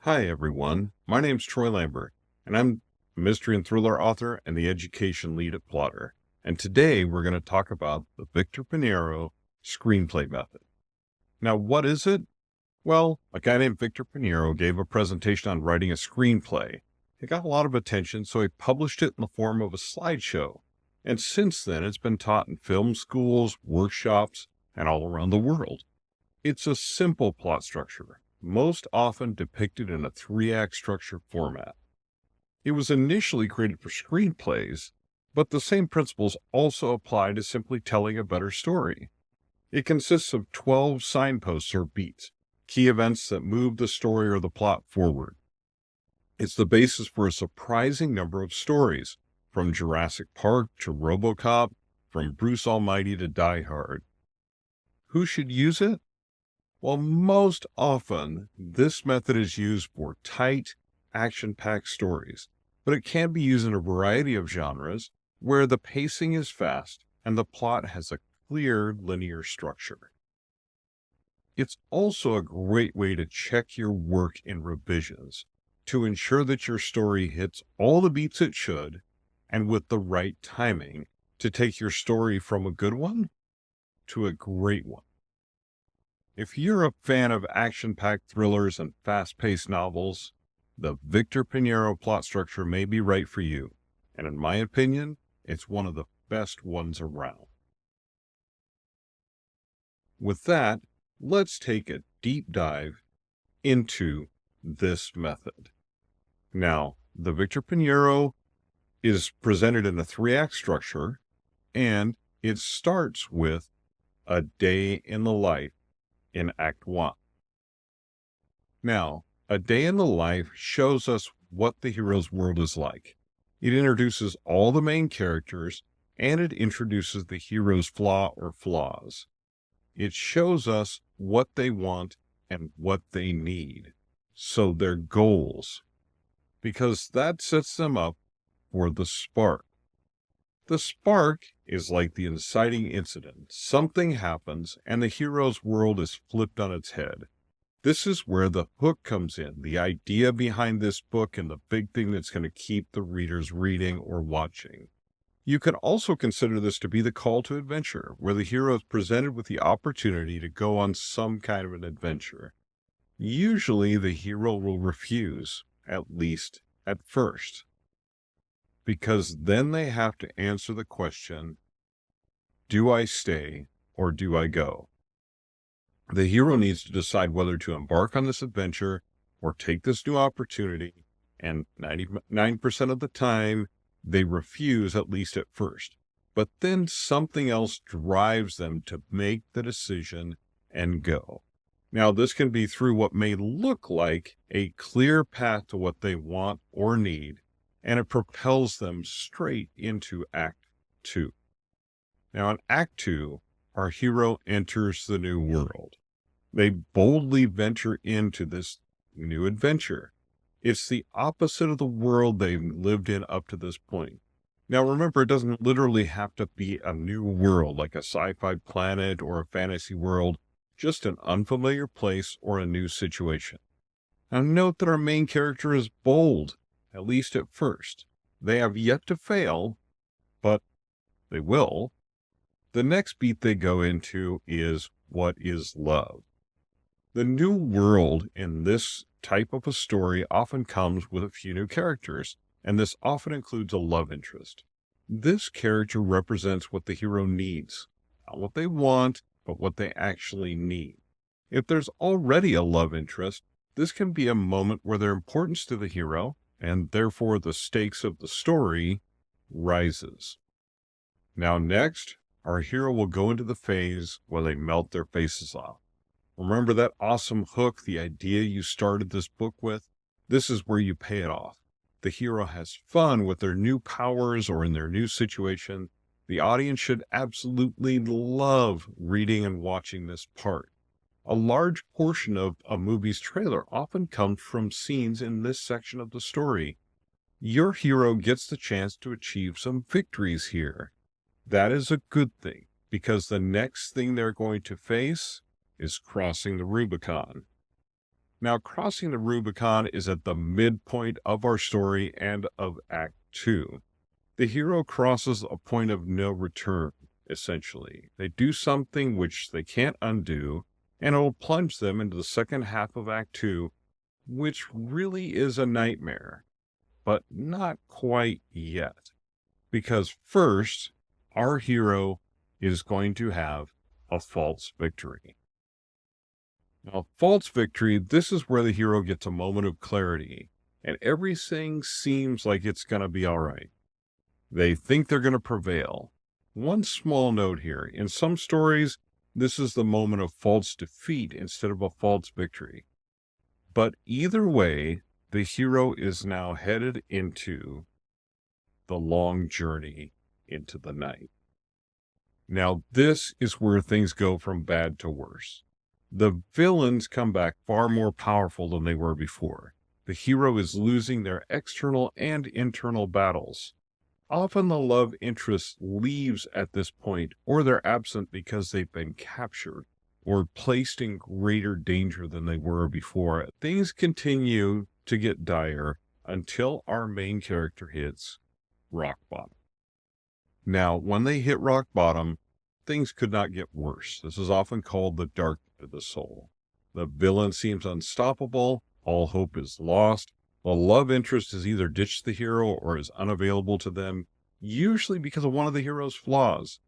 Hi, everyone. My name's Troy Lambert, and I'm a mystery and thriller author and the education lead at Plotter. And today we're going to talk about the Victor Piñeiro Screenplay Method. Now, what is it? Well, a guy named Victor Piñeiro gave a presentation on writing a screenplay. It got a lot of attention, so he published it in the form of a slideshow. And since then, it's been taught in film schools, workshops, and all around the world. It's a simple plot structure, most often depicted in a three-act structure format. It was initially created for screenplays, but the same principles also apply to simply telling a better story. It consists of 12 signposts or beats, key events that move the story or the plot forward. It's the basis for a surprising number of stories, from Jurassic Park to RoboCop, from Bruce Almighty to Die Hard. Who should use it? Well, most often, this method is used for tight, action-packed stories, but it can be used in a variety of genres where the pacing is fast and the plot has a clear linear structure. It's also a great way to check your work in revisions to ensure that your story hits all the beats it should and with the right timing to take your story from a good one to a great one. If you're a fan of action-packed thrillers and fast-paced novels, the Victor Piñeiro plot structure may be right for you, and in my opinion, it's one of the best ones around. With that, let's take a deep dive into this method. Now, the Victor Piñeiro is presented in a three-act structure, and it starts with a day in the life in Act 1. Now, a day in the life shows us what the hero's world is like. It introduces all the main characters, and it introduces the hero's flaw or flaws. It shows us what they want and what they need, so their goals, because that sets them up for the spark. The spark is like the inciting incident. Something happens and the hero's world is flipped on its head. This is where the hook comes in, the idea behind this book and the big thing that's going to keep the readers reading or watching. You can also consider this to be the call to adventure, where the hero is presented with the opportunity to go on some kind of an adventure. Usually the hero will refuse, at least at first, because then they have to answer the question, do I stay or do I go? The hero needs to decide whether to embark on this adventure or take this new opportunity, and 99% of the time, they refuse, at least at first. But then something else drives them to make the decision and go. Now, this can be through what may look like a clear path to what they want or need, and it propels them straight into Act 2. Now, in Act 2, our hero enters the new world. They boldly venture into this new adventure. It's the opposite of the world they've lived in up to this point. Now, remember, it doesn't literally have to be a new world like a sci-fi planet or a fantasy world, just an unfamiliar place or a new situation. Now, note that our main character is bold, at least at first. They have yet to fail, but they will. The next beat they go into is what is love. The new world in this type of a story often comes with a few new characters, and this often includes a love interest. This character represents what the hero needs, not what they want, but what they actually need. If there's already a love interest, this can be a moment where their importance to the hero, and therefore the stakes of the story, rises. Now next, our hero will go into the phase where they melt their faces off. Remember that awesome hook, the idea you started this book with? This is where you pay it off. The hero has fun with their new powers or in their new situation. The audience should absolutely love reading and watching this part. A large portion of a movie's trailer often comes from scenes in this section of the story. Your hero gets the chance to achieve some victories here. That is a good thing, because the next thing they're going to face is crossing the Rubicon. Now, crossing the Rubicon is at the midpoint of our story and of Act 2. The hero crosses a point of no return, essentially. They do something which they can't undo, and it will plunge them into the second half of Act 2, which really is a nightmare. But not quite yet. Because first, our hero is going to have a false victory. Now, false victory, this is where the hero gets a moment of clarity, and everything seems like it's going to be all right. They think they're going to prevail. One small note here. In some stories, this is the moment of false defeat instead of a false victory. But either way, the hero is now headed into the long journey into the night. Now, this is where things go from bad to worse. The villains come back far more powerful than they were before. The hero is losing their external and internal battles. Often the love interest leaves at this point, or they're absent because they've been captured or placed in greater danger than they were before. Things continue to get dire until our main character hits rock bottom. Now, when they hit rock bottom, things could not get worse. This is often called the dark night of the soul. The villain seems unstoppable. All hope is lost. The love interest has either ditched the hero or is unavailable to them, usually because of one of the hero's flaws.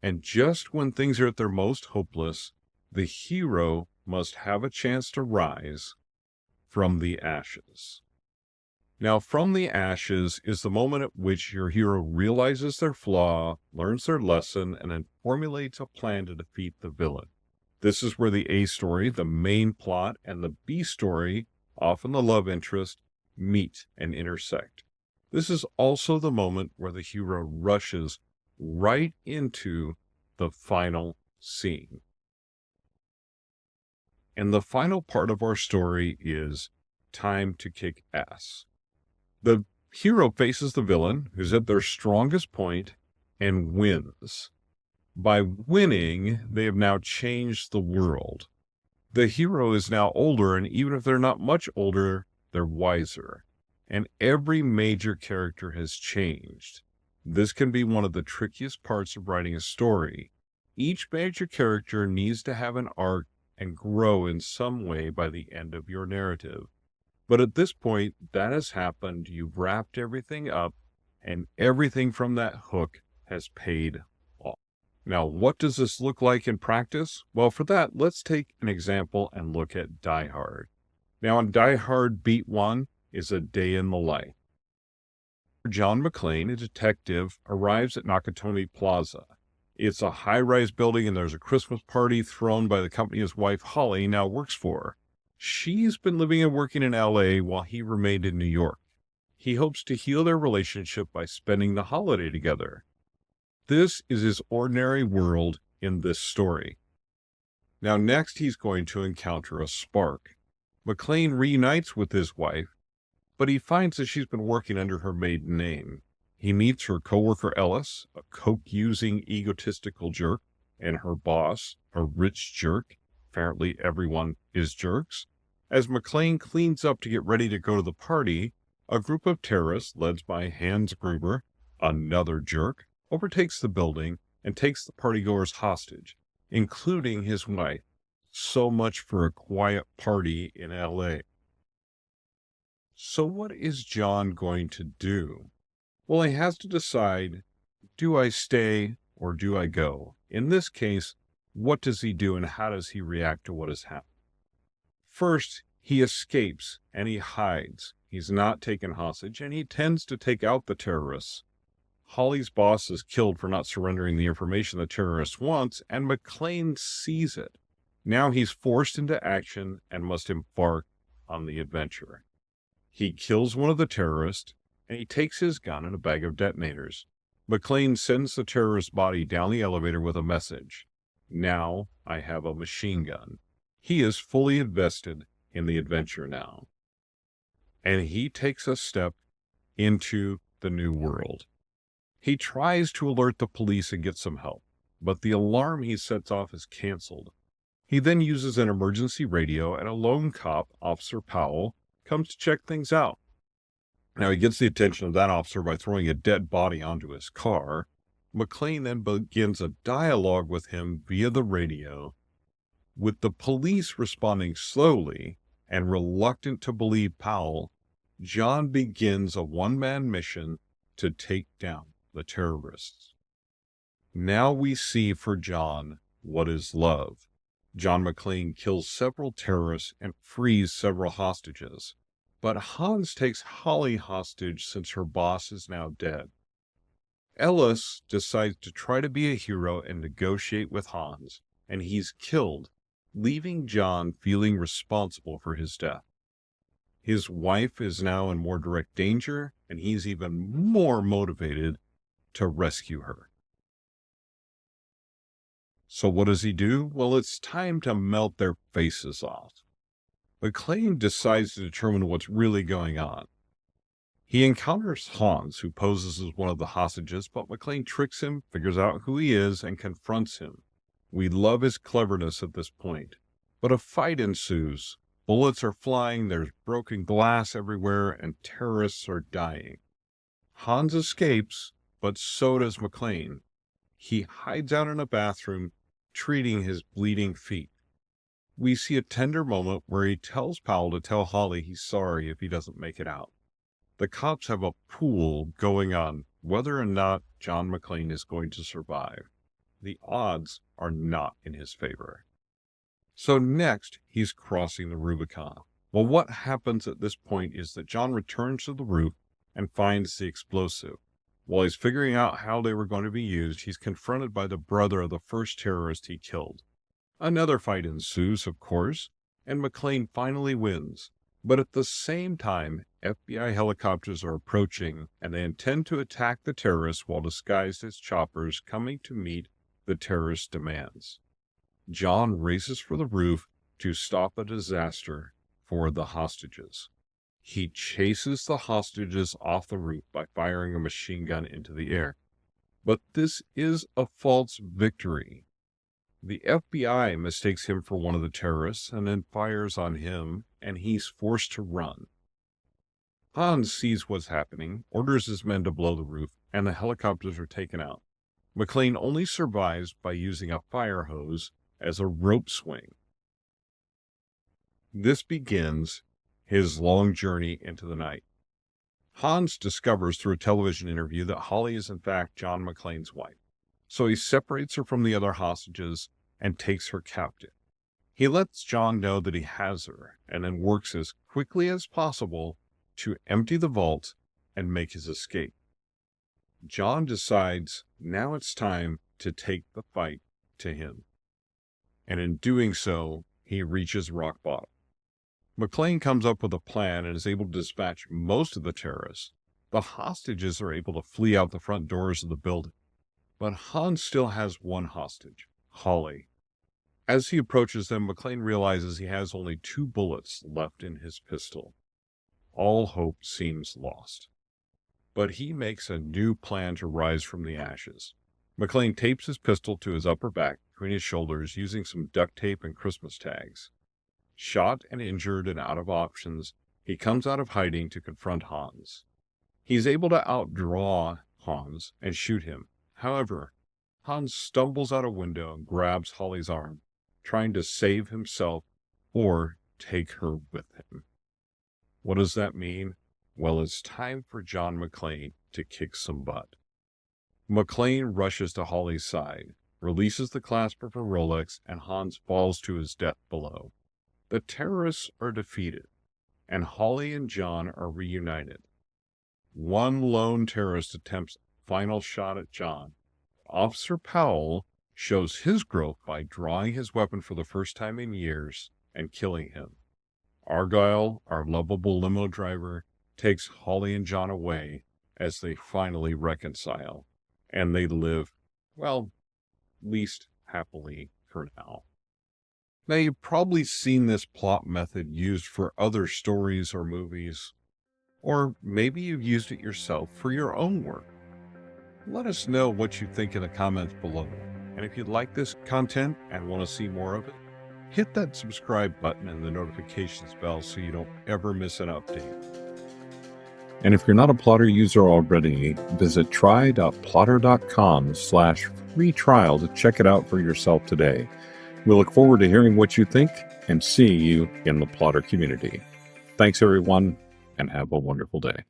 And just when things are at their most hopeless, the hero must have a chance to rise from the ashes. Now, from the ashes is the moment at which your hero realizes their flaw, learns their lesson, and then formulates a plan to defeat the villain. This is where the A story, the main plot, and the B story, often the love interest, meet and intersect. This is also the moment where the hero rushes right into the final scene. And the final part of our story is time to kick ass. The hero faces the villain, who's at their strongest point, and wins. By winning, they have now changed the world. The hero is now older, and even if they're not much older, they're wiser. And every major character has changed. This can be one of the trickiest parts of writing a story. Each major character needs to have an arc and grow in some way by the end of your narrative. But at this point, that has happened. You've wrapped everything up, and everything from that hook has paid off. Now, what does this look like in practice? Well, for that, let's take an example and look at Die Hard. Now, on Die Hard, Beat 1 is a day in the life. John McClane, a detective, arrives at Nakatomi Plaza. It's a high-rise building, and there's a Christmas party thrown by the company his wife, Holly, now works for. She's been living and working in LA while he remained in New York. He hopes to heal their relationship by spending the holiday together. This is his ordinary world in this story. Now, next, he's going to encounter a spark. McClane reunites with his wife, but he finds that she's been working under her maiden name. He meets her coworker Ellis, a coke-using, egotistical jerk, and her boss, a rich jerk. Apparently, everyone is jerks. As McClane cleans up to get ready to go to the party, a group of terrorists, led by Hans Gruber, another jerk, overtakes the building and takes the partygoers hostage, including his wife. So much for a quiet party in LA. So what is John going to do? Well, he has to decide, do I stay or do I go? In this case, what does he do and how does he react to what has happened? First, he escapes and he hides. He's not taken hostage and he tends to take out the terrorists. Holly's boss is killed for not surrendering the information the terrorists want, and McClane sees it. Now he's forced into action and must embark on the adventure. He kills one of the terrorists and he takes his gun and a bag of detonators. McClane sends the terrorist's body down the elevator with a message. Now I have a machine gun. He is fully invested in the adventure now. And he takes a step into the new world. He tries to alert the police and get some help, but the alarm he sets off is canceled. He then uses an emergency radio, and a lone cop, Officer Powell, comes to check things out. Now, he gets the attention of that officer by throwing a dead body onto his car. McClane then begins a dialogue with him via the radio, with the police responding slowly and reluctant to believe Powell. John begins a one-man mission to take down the terrorists. Now we see for John what is love. John McClane kills several terrorists and frees several hostages. But Hans takes Holly hostage since her boss is now dead. Ellis decides to try to be a hero and negotiate with Hans, and he's killed, leaving John feeling responsible for his death. His wife is now in more direct danger, and he's even more motivated to rescue her. So what does he do? Well, it's time to melt their faces off. McClane decides to determine what's really going on. He encounters Hans, who poses as one of the hostages, but McClane tricks him, figures out who he is, and confronts him. We love his cleverness at this point. But a fight ensues. Bullets are flying, there's broken glass everywhere, and terrorists are dying. Hans escapes, but so does McClane. He hides out in a bathroom, treating his bleeding feet. We see a tender moment where he tells Powell to tell Holly he's sorry if he doesn't make it out. The cops have a pool going on whether or not John McClane is going to survive. The odds are not in his favor. So next, he's crossing the Rubicon. Well, what happens at this point is that John returns to the roof and finds the explosive. While he's figuring out how they were going to be used, he's confronted by the brother of the first terrorist he killed. Another fight ensues, of course, and McClane finally wins. But at the same time, FBI helicopters are approaching, and they intend to attack the terrorists while disguised as choppers coming to meet the terrorist demands. John races for the roof to stop a disaster for the hostages. He chases the hostages off the roof by firing a machine gun into the air. But this is a false victory. The FBI mistakes him for one of the terrorists and then fires on him, and he's forced to run. Hans sees what's happening, orders his men to blow the roof, and the helicopters are taken out. McClane only survives by using a fire hose as a rope swing. This begins his long journey into the night. Hans discovers through a television interview that Holly is in fact John McClane's wife. So he separates her from the other hostages and takes her captive. He lets John know that he has her and then works as quickly as possible to empty the vault and make his escape. John decides now it's time to take the fight to him. And in doing so, he reaches rock bottom. McClane comes up with a plan and is able to dispatch most of the terrorists. The hostages are able to flee out the front doors of the building. But Hans still has one hostage, Holly. As he approaches them, McClane realizes he has only 2 bullets left in his pistol. All hope seems lost. But he makes a new plan to rise from the ashes. McClane tapes his pistol to his upper back between his shoulders using some duct tape and Christmas tags. Shot and injured and out of options, he comes out of hiding to confront Hans. He's able to outdraw Hans and shoot him. However, Hans stumbles out a window and grabs Holly's arm, trying to save himself or take her with him. What does that mean? Well, it's time for John McClane to kick some butt. McClane rushes to Holly's side, releases the clasp of her Rolex, and Hans falls to his death below. The terrorists are defeated, and Holly and John are reunited. One lone terrorist attempts a final shot at John. Officer Powell shows his growth by drawing his weapon for the first time in years and killing him. Argyle, our lovable limo driver, takes Holly and John away as they finally reconcile, and they live, well, least happily for now. Now, you've probably seen this plot method used for other stories or movies, or maybe you've used it yourself for your own work. Let us know what you think in the comments below. And if you like this content and want to see more of it, hit that subscribe button and the notifications bell so you don't ever miss an update. And if you're not a Plotter user already, visit try.plotter.com/free trial to check it out for yourself today. We look forward to hearing what you think and seeing you in the Plotter community. Thanks, everyone, and have a wonderful day.